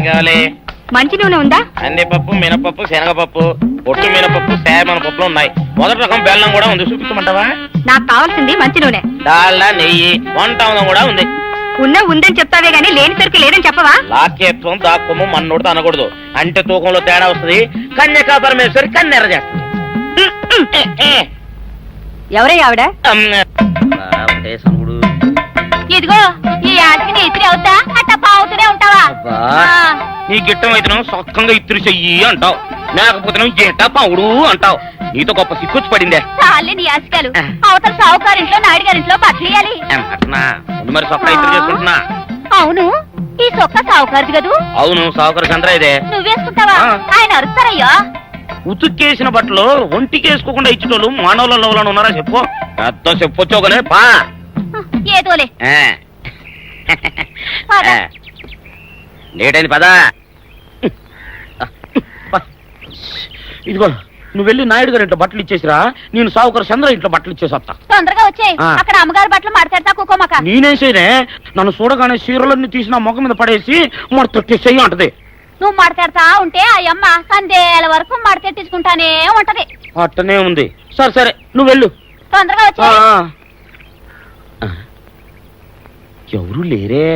ఏం కావాలి? మంచి నూనె ఉందా? కందిపప్పు, మినపప్పు, శనగపప్పు, పొట్టు మినపప్పు, సేమన పప్పులు ఉన్నాయి. మొదటి రకం బెల్లం కూడా ఉంది, చూపించమంటావా? నాకు కావాల్సింది మంచి నూనె. డాల్డా, నెయ్యి, వంట కూడా ఉంది. ఉందని చెప్తావే గానీ లేని సరికి లేదని చెప్పవా? లాక్యత్వం దాక్కుము మన్నోడితో అనకూడదు, అంటే తూకంలో తేడా వస్తుంది. కన్యకా పరమేశ్వరి కన్నెర చేస్తుంది. ఎవరయ్య ఆవిడ? ఇదిగో ఈ ఆటకి నీ ఇస్త్రీ అవుతా అట్ట పావుతూనే ఉంటావా? నీ గిట్టం అయితే సొక్కంగా ఇత్తురు చెయ్యి అంటావు, లేకపోతే గిట్ట పావుడు అంటావు. నీతో గొప్ప సిక్కుచ్చి పడిందే. చాలే నీ ఆశకాలు. అవతల సావుకారింట్లో నాయుడు గారింట్లో బట్టలేయాలి. మరి సొక్క ఇత్తురు చేసుకుంటున్నా. అవును, ఈ సొక్క సావుకారిది కదూ? అవును, సావుకారు చంద్ర ఇదే. నువ్వేసుకుంటావా? ఆయన అరుస్తారయ్యా. ఉతుక్కేసిన బట్టలు ఒంటికేసుకోకుండా ఇచ్చేటోళ్ళు మానవులలో ఉన్నారా చెప్పు? పెద్ద చెప్పొచ్చోగనే పా. ఏదోలే లేటైంది పదా. ఇదిగో నువ్వు వెళ్ళి నాయుడు గారి ఇంట్లో బట్టలు ఇచ్చేసిరా, నేను సావుకారు చంద్ర ఇంట్లో బట్టలు ఇచ్చేసి వస్తా. తొందరగా వచ్చేయ్, అక్కడ అమ్మగారు బట్టలు మాడతాడతా కుకోమక. నేనేం చేయనే, నన్ను చూడగానే చీరలన్నీ తీసిన మొక్క మీద పడేసి మొట్టెట్టేసేయి అంటది. నువ్వు మాడతాడతా ఉంటే ఆ అమ్మ సందేల వరకు మడతెట్టించుకుంటానే ఉంటది. అట్టనే ఉంది. సరే సరే నువ్వు వెళ్ళు, తొందరగా వచ్చే. ఎవరు లేరే,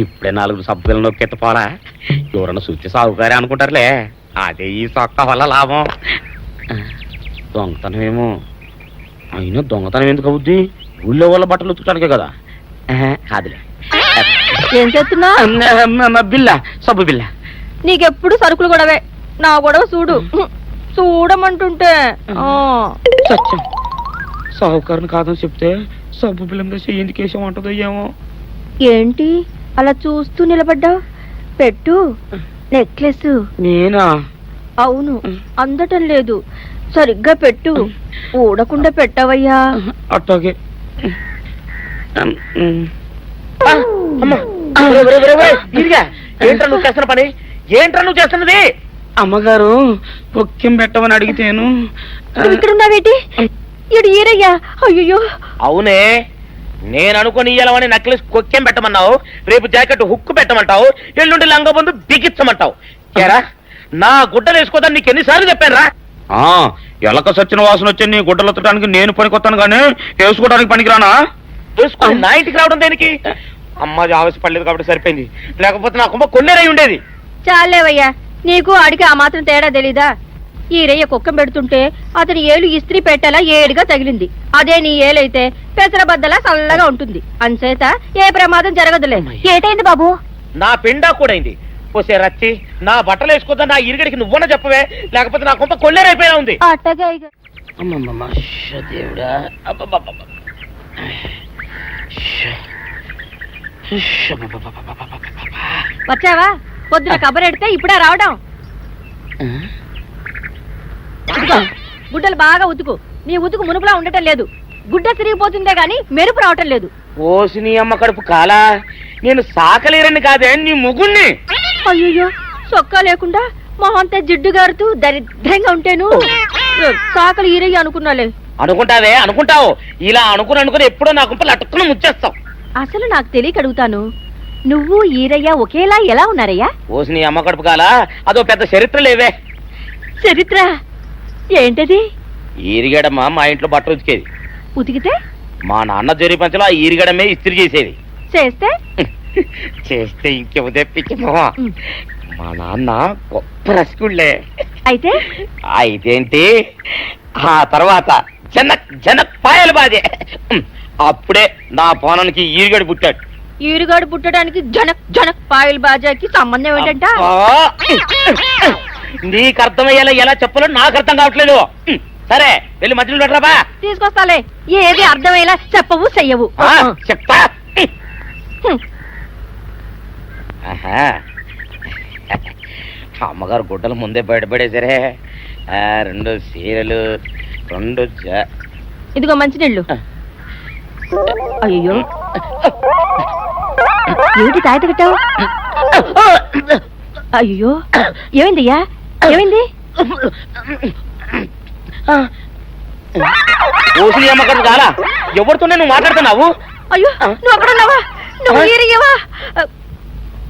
ఇప్పుడే 4 సభ్యులను నొక్కెత్తపోలా. ఎవరన్నా చూస్తే సాగుగారే అనుకుంటారులే. అదే ఈ సొక్క వల్ల లాభం. దొంగతనమేమో. అయినా దొంగతనం ఎందుకు అవుద్ది? ఊళ్ళో వాళ్ళ బట్టలు ఉతుకడానికే కదా. అదిలే. ఏం చేస్తున్నా? బిల్ల, సబ్బు బిల్ల. నీకెప్పుడు సరుకులు గొడవే. నా గొడవ చూడు. చూడమంటుంటే సత్యం, సాహుకారుని కాదని చెప్తే సబ్బు బిల్ల మీద ఎందుకు వేసామంటుందో ఏమో. ఏంటి అలా చూస్తూ నిలబడ్డావు? పెట్టు. నెక్లెస్. నేనా? అవును, అందటం లేదు. సరిగ్గా పెట్టు. ఊడకుండా పెట్టవయ్యా. అట్టాగే. ఏంట్రా నువ్వు చేస్తున్న పని? ఏంట్రా నువ్వు చేస్తున్నది? అమ్మగారు పొక్కెం పెట్టమని అడిగితేను. ఇక్కడున్నావేటి? ఇడు ఈరయ్యా. అయ్యో. అవునే, నేను అనుకుని ఇయ్యాలని నెక్లెస్ కొక్కెం పెట్టమన్నావు, రేపు జాకెట్ హుక్కు పెట్టమంటావు, ఎల్లుండి లంగబందు బిగించమంటావు. ఏరా నా గుడ్డలు వేసుకోదని నీకు ఎన్నిసార్లు చెప్పాను రా? ఎలక సచ్చిన వాసన వచ్చి నీ గుడ్డలు ఎత్తడానికి నేను పనికొత్తాను కానీ వేసుకోవడానికి పనికిరానా? వేసుకొని నా ఇంటికి రావడం దేనికి? అమ్మాది ఆవేశపడలేదు కాబట్టి సరిపోయింది, లేకపోతే నా కుమ్మ కొన్నేరై ఉండేది. చాలేవయ్యా, నీకు అడిగి ఆ మాత్రం తేడా తెలీదా? ఈరయ్య కుక్కం పెడుతుంటే అతని ఏలు ఇస్త్రీ పెట్టేలా ఏడుగా తగిలింది. అదే నీ ఏలైతే పెసరబద్దలా చల్లగా ఉంటుంది. అంచేత ఏ ప్రమాదం జరగదులే. ఏటైంది బాబు? నా పిండా కూడా అయింది. పోసే రచ్చి, నా బట్టలు వేసుకోద్దా నా ఇరుగడికి నువ్వున చెప్పవే, లేకపోతే నా కొంప కొల్లేరైపోయినా ఉంది. అట్టగా దేవుడా. వచ్చావా? పొద్దున కబరెడితే ఇప్పుడే రావడం. గుడ్డలు బాగా ఉతుకు. నీ ఉతుకు మునుపులా ఉండటం లేదు. గుడ్డ తిరిగిపోతుందే గాని మెరుపు రావటం లేదు. ఓసి నీ అమ్మ కడుపు కాలా, నేను సాకలేరని కాదే నీ ముగుణ్ణి. అయ్యో, సొక్కా లేకుండా మొహంతా జిడ్డు గారుతూ దరిద్రంగా ఉంటేను సాకలు ఈరయ్య అనుకున్నాలే. అనుకుంటావే, అనుకుంటావు. ఇలా అనుకుని ఎప్పుడో నా గుంపలు అటుక్కుని ముచ్చేస్తావు. అసలు నాకు తెలియక అడుగుతాను, నువ్వు ఈరయ్య ఒకేలా ఎలా ఉన్నారయ్యా? ఓసి నీ అమ్మ కడుపు కాలా, అదో పెద్ద చరిత్ర లేవే. చరిత్ర ఏంటది? ఈరిగడమ్మ మా ఇంట్లో బట్టలు ఉతికేది. ఉతికితే మా నాన్న జరి పంచలో ఆ ఈరిగడమే ఇస్త్రీ చేసేది. చేస్తే చేస్తే ఇంకేమో తెప్పించమో. మా నాన్న గొప్ప రసికుళ్ళే. అయితే అయితేంటి, ఆ తర్వాత జనక్ జనక్ పాయలు బాధే. అప్పుడే నా పోనానికి ఈరుగడు పుట్టాడు. ఈరుగాడు పుట్టడానికి జనక్ జనక్ పాయల్ బాజాకి సంబంధం ఏంటంట? నీకు అర్థమయ్యేలా ఎలా చెప్పాలో నాకు అర్థం కావట్లేదు. సరే వెళ్ళి మధ్యలో పెట్టరాబా. తీసుకొస్తాలే. ఏది అర్థమయ్యేలా చెప్పవు చెయ్యవు. చెప్తా. అమ్మగారు గుడ్డలు ముందే బయటపడేసరే. 2 చీరలు, 2 ఇదిగో మంచినీళ్ళు. అయ్యో, ఏంటి తాయత కట్టావు? అయ్యో, ఏమైందయ్యా? ఏమైంది? ఓసిని అమ్మగారు కాలా, ఎవరితోనే నువ్వు మాట్లాడుతున్నావు? అయ్యో, నువ్వు అక్కడ ఉన్నావా? నువ్వు ఈరయ్యవా?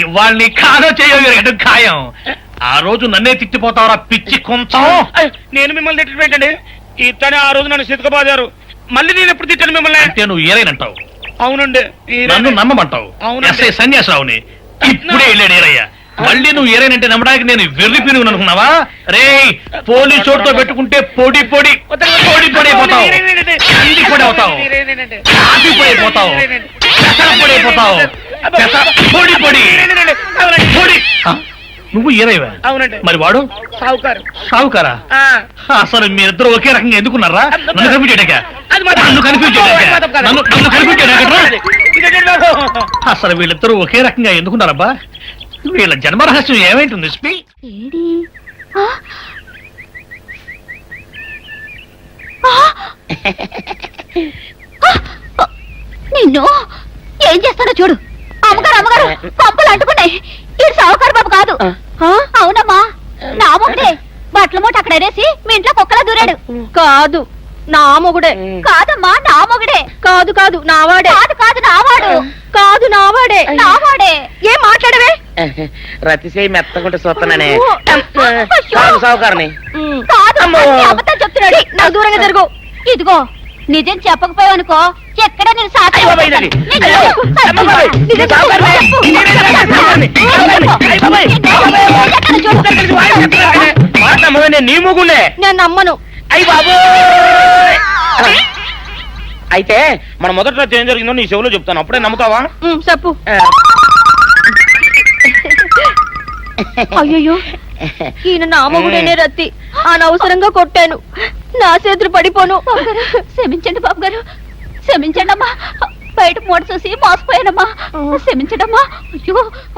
ఇవాళ నీ కాదో చేయడం ఖాయం. ఆ రోజు నన్నే తిట్టిపోతావరా పిచ్చి కొంచెం. నేను మిమ్మల్ని తిట్టడం ఏంటండి? ఇతనే ఆ రోజు నన్ను సితకబాదారు. మళ్ళీ నేను ఎప్పుడు తిట్టాను మిమ్మల్ని? అంటే నువ్వు ఏరైనంటావు, అవునండి. నన్ను నమ్మమంటావు. అవునండి. ఎస్ఐ సన్యాసరావుని ఇప్పుడే వెళ్ళాడు ఏరయ్య. మళ్ళీ నువ్వు ఏరైనంటే నమ్మడానికి నేను వెర్రి పిరుగు అనుకున్నావా? రే పోలీసు చోటుతో పెట్టుకుంటే పొడి పొడి పొడి పొడి అయిపోతావు, కంది పొడి అవుతావు, కాఫీ పొడి అయిపోతావు, పెసర పొడి అయిపోతావు, పొడి పొడి పొడి. నువ్వు ఏరైవా? అవునండి. మరి వాడు సావుకారు. సావుకారా? అసలు మీరిద్దరు ఒకే రకంగా ఎందుకున్నారా? నన్ను కన్ఫ్యూజ్ చేయడాక, నన్ను కన్ఫ్యూజ్ చేయడాక, నన్ను కన్ఫ్యూజ్ చేయడాక. అసలు వీళ్ళిద్దరూ ఒకే రకంగా ఎందుకున్నారబ్బా? వీళ్ళ జన్మరహస్యం ఏమైంటుంది స్పీ? ఏడి? ఆ? ఆ? ఆ! నిన్ను ఏం చేస్తానో చూడు. అమ్మగారు పంపులు అంటుకున్నాయి. ఇది సావుకారు బాబు కాదు. అవునమ్మా, నా మొగుడే. బట్టల మూట అక్కడ అనేసి మీ ఇంట్లో కుక్కలా దూరాడు. కాదు నా మొగుడే. కాదమ్మా, నా మొగుడే. కాదు కాదు నావాడే. కాదు నావాడు. కాదు నావాడే. నావాడే. ఏం మాట్లాడవే? రతిసేయి మెత్తకుంటే చూస్తున్నానే. అయ్యో. సావుకారని. కాదు, అమ్మో. అన్ని అబద్ధాలు చెప్తున్నాడు. నాకు దూరంగా జరుగు. ఇదిగో నిజం చెప్పకపోయావనుకో ఎక్కడ నేను సాక్షి అయ్యో బాబాయ్ ఇది. అయ్యో. అమ్మ బాబాయ్. ఇది సావుకారని. మాట నమ్మవే, నేను నీ మూగుండే. నేను నమ్మను. అయ్యి బాబు. అయితే మన మొదటి రోజు ఏం జరిగిందో నీ చెవులో చెప్తాను, అప్పుడే నమ్ముతావా? చెప్పు. అయ్యో ఈయన నా మొగుడేనే రత్తి. అనవసరంగా కొట్టాను. నా చేతులు పడిపోను. క్షమించండి బాబు గారు, క్షమించండి అమ్మా. బయట మూట చూసి మోసపోయానమ్మా. క్షమించడమ్మా. అయ్యో